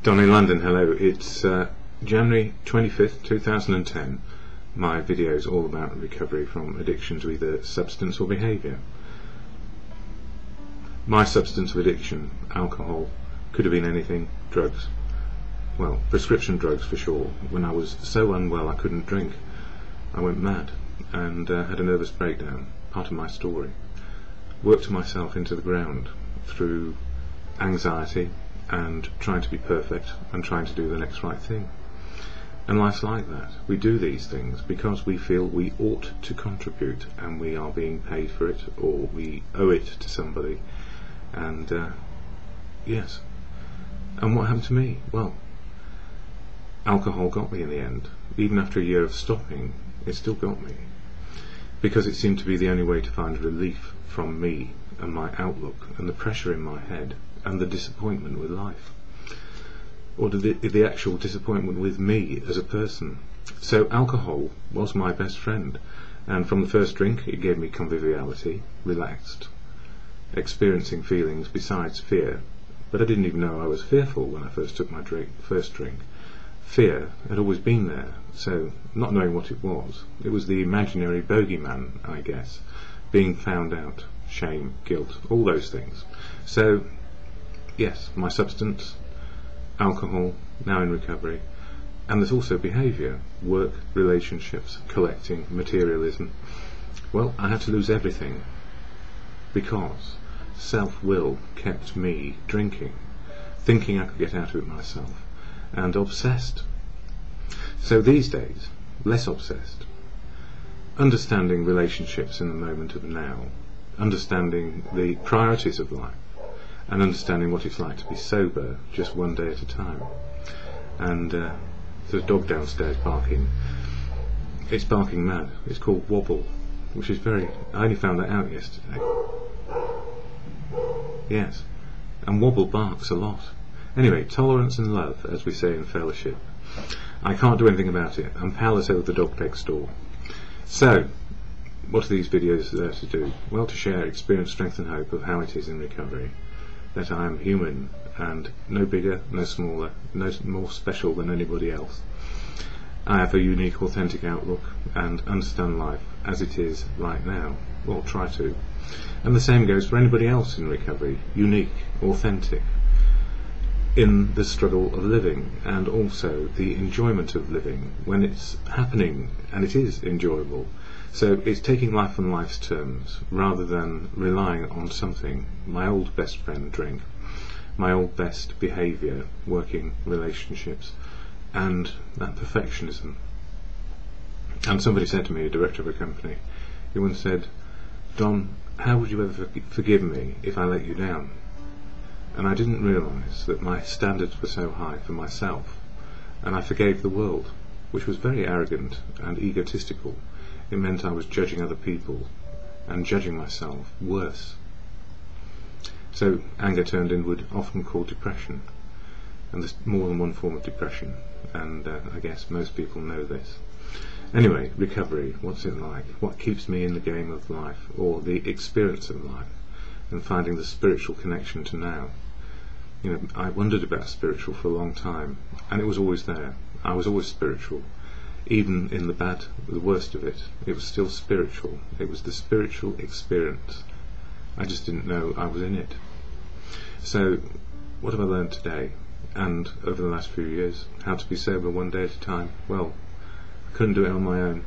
Don in London, hello. It's January 25th, 2010. My video is all about recovery from addiction to either substance or behaviour. My substance of addiction, alcohol, could have been anything, drugs. Well, prescription drugs for sure. When I was so unwell I couldn't drink, I went mad and had a nervous breakdown, part of my story. Worked myself into the ground through anxiety and trying to be perfect and trying to do the next right thing. And life's like that. We do these things because we feel we ought to contribute and we are being paid for it, or we owe it to somebody. And yes. And what happened to me? Well, alcohol got me in the end. Even after a year of stopping, it still got me, because it seemed to be the only way to find relief from me and my outlook and the pressure in my head and the disappointment with life, or the actual disappointment with me as a person. So alcohol was my best friend, and from the first drink it gave me conviviality, relaxed, experiencing feelings besides fear. But I didn't even know I was fearful when I first took my first drink. Fear had always been there, so not knowing what it was the imaginary bogeyman, I guess, being found out, shame, guilt, all those things. So yes, my substance, alcohol, now in recovery. And there's also behaviour, work, relationships, collecting, materialism. Well, I had to lose everything because self-will kept me drinking, thinking I could get out of it myself, and obsessed. So these days, less obsessed, understanding relationships in the moment of now, understanding the priorities of life, and understanding what it's like to be sober just one day at a time. And there's a dog downstairs barking. It's barking mad. It's called Wobble, which is I only found that out yesterday. Yes, and Wobble barks a lot. Anyway, tolerance and love, as we say in fellowship. I can't do anything about it. I'm powerless over the dog next door. So, what are these videos there to do? Well, to share experience, strength and hope of how it is in recovery. That I am human and no bigger, no smaller, no more special than anybody else. I have a unique, authentic outlook and understand life as it is right now, or try to. And the same goes for anybody else in recovery, unique, authentic, in the struggle of living and also the enjoyment of living when it's happening and it is enjoyable. So it's taking life on life's terms rather than relying on something, my old best friend drink, my old best behaviour, working relationships, and that perfectionism. And somebody said to me, a director of a company, he once said, "Don, how would you ever forgive me if I let you down?" And I didn't realise that my standards were so high for myself, and I forgave the world, which was very arrogant and egotistical. It meant I was judging other people and judging myself worse. So anger turned inward, often called depression, and there's more than one form of depression, and I guess most people know this. Anyway, recovery, what's it like? What keeps me in the game of life, or the experience of life, and finding the spiritual connection to now? You know, I wondered about spiritual for a long time, and it was always there. I was always spiritual. Even in the worst of it, it was still spiritual. It was the spiritual experience. I just didn't know I was in it. So, what have I learned today, and over the last few years? How to be sober one day at a time? Well, I couldn't do it on my own.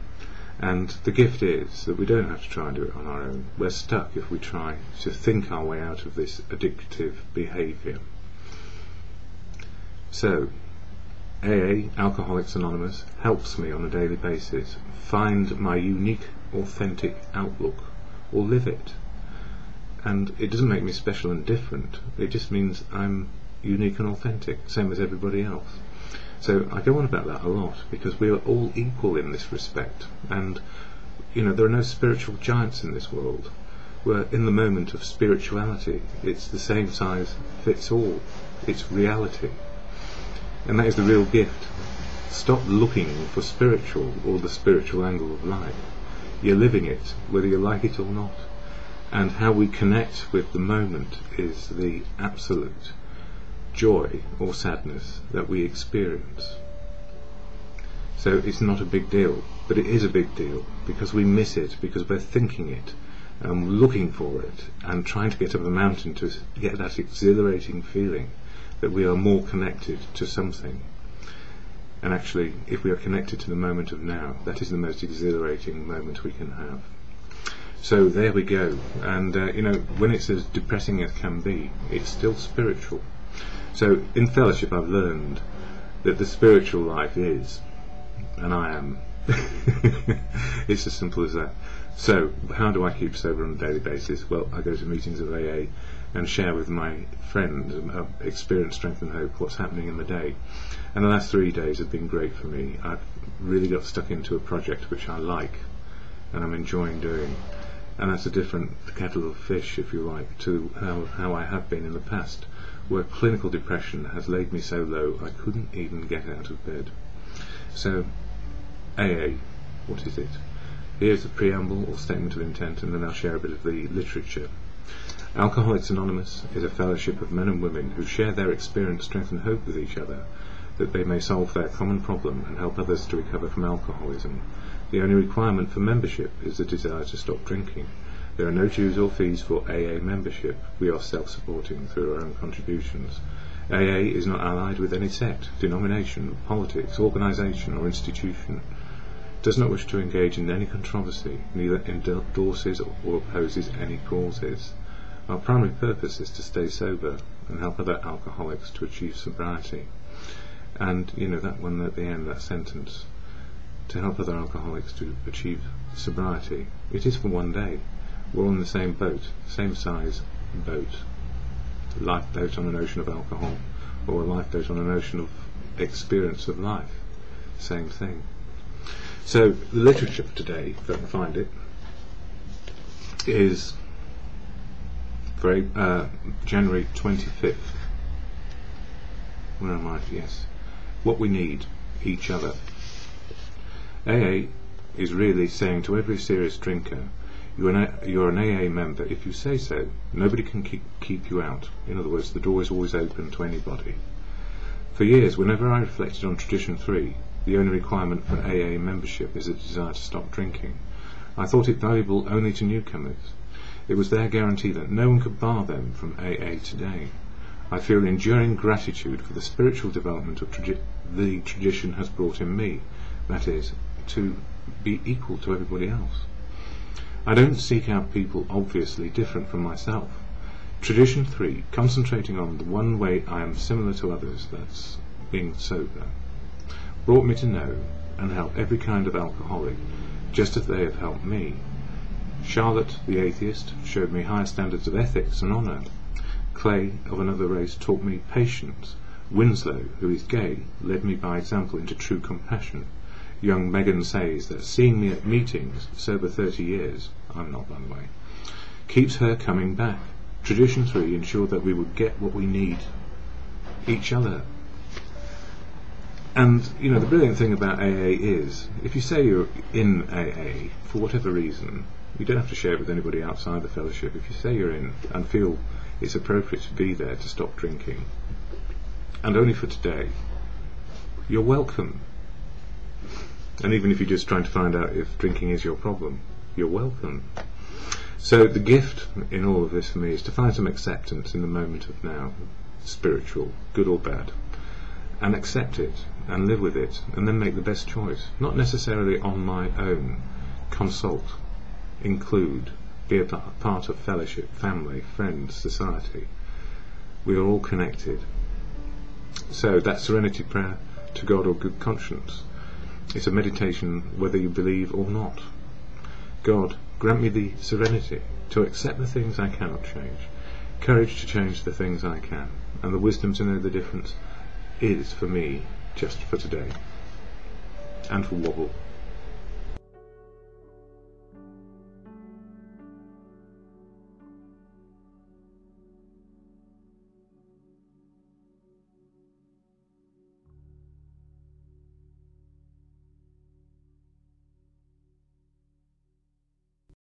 And the gift is that we don't have to try and do it on our own. We're stuck if we try to think our way out of this addictive behaviour. So, AA, Alcoholics Anonymous, helps me on a daily basis find my unique, authentic outlook, or live it. And it doesn't make me special and different, it just means I'm unique and authentic, same as everybody else. So I go on about that a lot, because we are all equal in this respect, and you know, there are no spiritual giants in this world. We're in the moment of spirituality. It's the same size fits all. It's reality. And that is the real gift. Stop looking for spiritual or the spiritual angle of life. You're living it, whether you like it or not. And how we connect with the moment is the absolute joy or sadness that we experience. So it's not a big deal, but it is a big deal because we miss it, because we're thinking it and looking for it and trying to get up the mountain to get that exhilarating feeling that we are more connected to something. And actually, if we are connected to the moment of now, that is the most exhilarating moment we can have. So there we go. And when it's as depressing as can be, it's still spiritual. So in fellowship I've learned that the spiritual life is, and I am. It's as simple as that. So how do I keep sober on a daily basis? Well, I go to meetings of AA and share with my friends experience, strength and hope what's happening in the day. And the last 3 days have been great for me. I've really got stuck into a project which I like and I'm enjoying doing, and that's a different kettle of fish, if you like, to how I have been in the past, where clinical depression has laid me so low I couldn't even get out of bed. So AA, what is it? Here's the preamble or statement of intent, and then I'll share a bit of the literature. Alcoholics Anonymous is a fellowship of men and women who share their experience, strength and hope with each other, that they may solve their common problem and help others to recover from alcoholism. The only requirement for membership is the desire to stop drinking. There are no dues or fees for AA membership. We are self-supporting through our own contributions. AA is not allied with any sect, denomination, politics, organisation or institution. Does not wish to engage in any controversy, neither endorses or opposes any causes. Our primary purpose is to stay sober and help other alcoholics to achieve sobriety. And that one at the end, that sentence, to help other alcoholics to achieve sobriety, it is for one day. We're all in the same boat, same size boat. A lifeboat on an ocean of alcohol, or a lifeboat on an ocean of experience of life. Same thing. So the literature for today, if I can find it, is for January 25th. Where am I? Yes. What we need, each other. AA is really saying to every serious drinker, you're an AA member if you say so. Nobody can keep you out. In other words, the door is always open to anybody. For years, whenever I reflected on Tradition 3, the only requirement for AA membership is a desire to stop drinking, I thought it valuable only to newcomers. It was their guarantee that no one could bar them from AA today. I feel enduring gratitude for the spiritual development of the tradition has brought in me, that is, to be equal to everybody else. I don't seek out people obviously different from myself. Tradition 3, concentrating on the one way I am similar to others, that's being sober, brought me to know and help every kind of alcoholic, just as they have helped me. Charlotte, the atheist, showed me higher standards of ethics and honour. Clay, of another race, taught me patience. Winslow, who is gay, led me by example into true compassion. Young Megan says that seeing me at meetings, sober 30 years, I'm not by the way, keeps her coming back. Tradition 3 ensured that we would get what we need, each other. And, the brilliant thing about AA is, if you say you're in AA, for whatever reason, you don't have to share it with anybody outside the fellowship. If you say you're in and feel it's appropriate to be there to stop drinking, and only for today, you're welcome. And even if you're just trying to find out if drinking is your problem, you're welcome. So the gift in all of this for me is to find some acceptance in the moment of now, spiritual, good or bad, and accept it and live with it, and then make the best choice. Not necessarily on my own. Consult, include, be a part of fellowship, family, friends, society. We are all connected. So that serenity prayer to God or good conscience, it's a meditation whether you believe or not. God, grant me the serenity to accept the things I cannot change, courage to change the things I can, and the wisdom to know the difference is for me just for today and for Wobble.